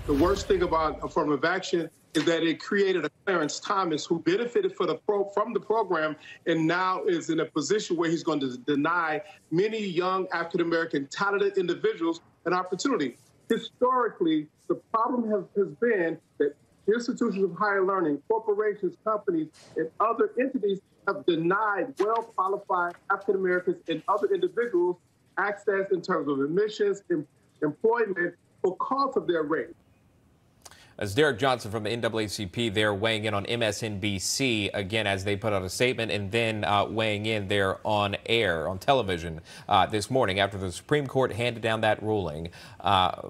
The worst thing about affirmative action is that it created a Clarence Thomas who benefited from the program and now is in a position where he's going to deny many young African-American talented individuals an opportunity. Historically, the problem has been that institutions of higher learning, corporations, companies, and other entities have denied well-qualified African-Americans and other individuals access in terms of admissions, employment, because of their race. As Derek Johnson from the NAACP there weighing in on MSNBC, again, as they put out a statement, and then weighing in there on air, on television this morning after the Supreme Court handed down that ruling,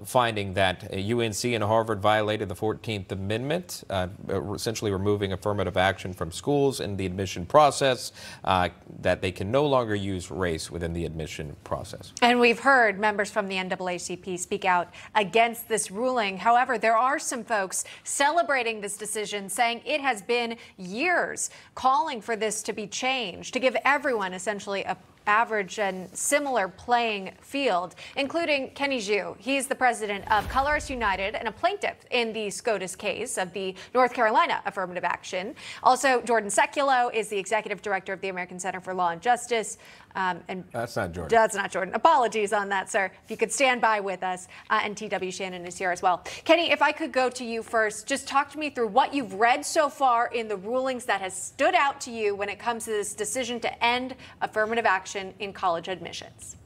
finding that UNC and Harvard violated the 14th Amendment, essentially removing affirmative action from schools in the admission process, that they can no longer use race within the admission process. And we've heard members from the NAACP speak out against this ruling. However, there are some folks celebrating this decision, saying it has been years calling for this to be changed, to give everyone essentially a average and similar playing field, including Kenny Zhu. He's the president of Colorist United and a plaintiff in the SCOTUS case of the North Carolina affirmative action. Also, Jordan Sekulow is the executive director of the American Center for Law and Justice. And that's not Jordan. That's not Jordan. Apologies on that, sir. If you could stand by with us. And TW Shannon is here as well. Kenny, if I could go to you first, just talk to me through what you've read so far in the rulings that has stood out to you when it comes to this decision to end affirmative action in college admissions.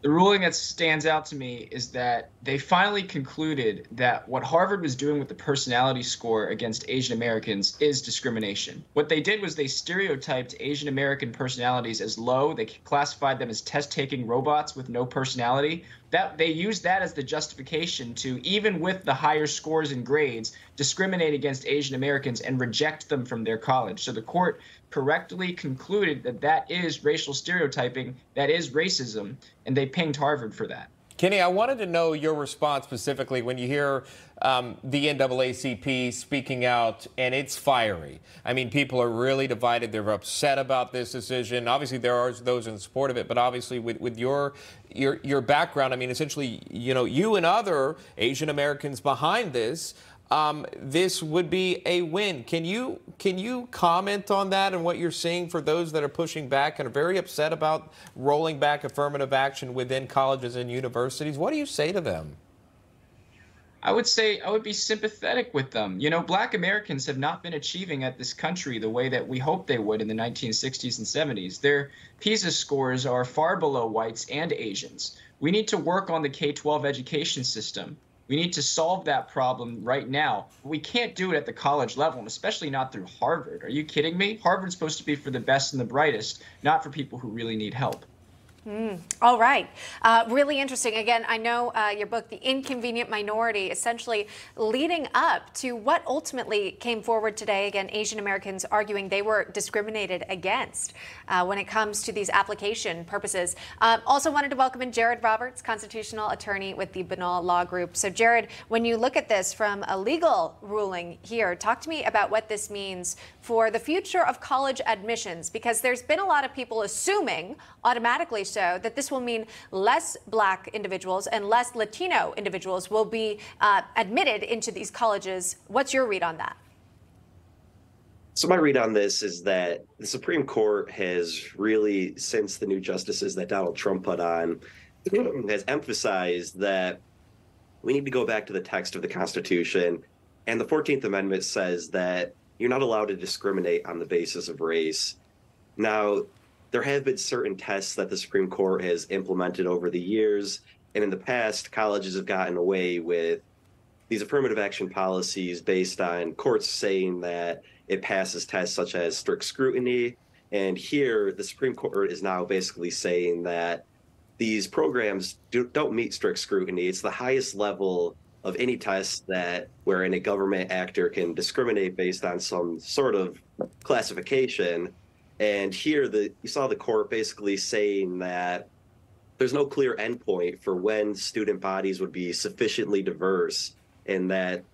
The ruling that stands out to me is that they finally concluded that what Harvard was doing with the personality score against Asian Americans is discrimination. What they did was they stereotyped Asian American personalities as low. They classified them as test-taking robots with no personality. That they used that as the justification to, even with the higher scores and grades, discriminate against Asian Americans and reject them from their college. So the court correctly concluded that that is racial stereotyping, that is racism, and they pinged Harvard for that. Kenny, I wanted to know your response specifically when you hear the NAACP speaking out, and it's fiery. I mean, people are really divided. They're upset about this decision. Obviously, there are those in support of it, but obviously with your background, I mean, essentially, you know, you and other Asian Americans behind this, this would be a win. Can you comment on that and what you're seeing for those that are pushing back and are very upset about rolling back affirmative action within colleges and universities? What do you say to them? I would say I would be sympathetic with them. You know, Black Americans have not been achieving at this country the way that we hoped they would in the 1960s and 70s. Their PISA scores are far below whites and Asians. We need to work on the K-12 education system. We need to solve that problem right now. We can't do it at the college level, and especially not through Harvard. Are you kidding me? Harvard's supposed to be for the best and the brightest, not for people who really need help. All right. Really interesting. Again, I know your book, The Inconvenient Minority, essentially leading up to what ultimately came forward today. Again, Asian Americans arguing they were discriminated against when it comes to these application purposes. Also wanted to welcome in Jared Roberts, constitutional attorney with the Banal Law Group. So, Jared, when you look at this from a legal ruling here, talk to me about what this means for the future of college admissions, because there's been a lot of people assuming automatically so that this will mean less Black individuals and less Latino individuals will be admitted into these colleges. What's your read on that? So my read on this is that the Supreme Court has really, since the new justices that Donald Trump put on, has emphasized that we need to go back to the text of the Constitution. And the 14th Amendment says that you're not allowed to discriminate on the basis of race. Now, there have been certain tests that the Supreme Court has implemented over the years, and in the past, colleges have gotten away with these affirmative action policies based on courts saying that it passes tests such as strict scrutiny. And here, the Supreme Court is now basically saying that these programs don't meet strict scrutiny. It's the highest level of any test that wherein a government actor can discriminate based on some sort of classification. And here, you saw the court basically saying that there's no clear endpoint for when student bodies would be sufficiently diverse, and that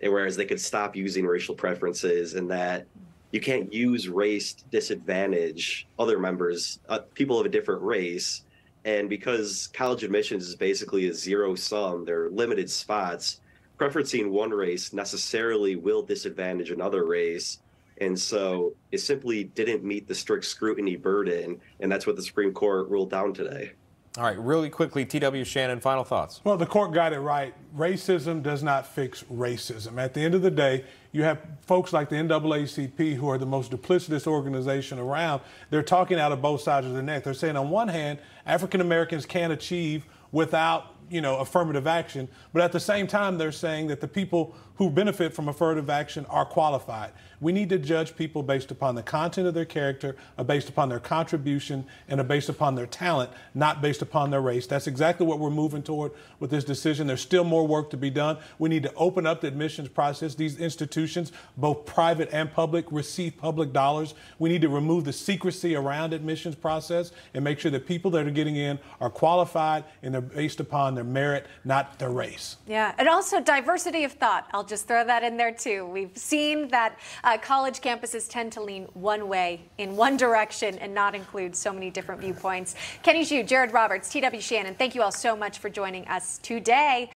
whereas they could stop using racial preferences, and that you can't use race to disadvantage other members, people of a different race. And because college admissions is basically a zero sum, there are limited spots, preferencing one race necessarily will disadvantage another race. And so it simply didn't meet the strict scrutiny burden. And that's what the Supreme Court ruled down today. All right, really quickly, T.W. Shannon, final thoughts. Well, the court got it right. Racism does not fix racism. At the end of the day, you have folks like the NAACP, who are the most duplicitous organization around. They're talking out of both sides of the neck. They're saying, on one hand, African Americans can't achieve without, affirmative action. But at the same time, they're saying that the people who benefit from affirmative action are qualified. We need to judge people based upon the content of their character, based upon their contribution, and based upon their talent, not based upon their race. That's exactly what we're moving toward with this decision. There's still more work to be done. We need to open up the admissions process. These institutions, both private and public, receive public dollars. We need to remove the secrecy around admissions process and make sure that people that are getting in are qualified and they're based upon their merit, not their race. Yeah, and also diversity of thought. I'll just throw that in there too. We've seen that college campuses tend to lean one way, in one direction, and not include so many different viewpoints. Kenny Xu, Jared Roberts, T.W. Shannon, thank you all so much for joining us today.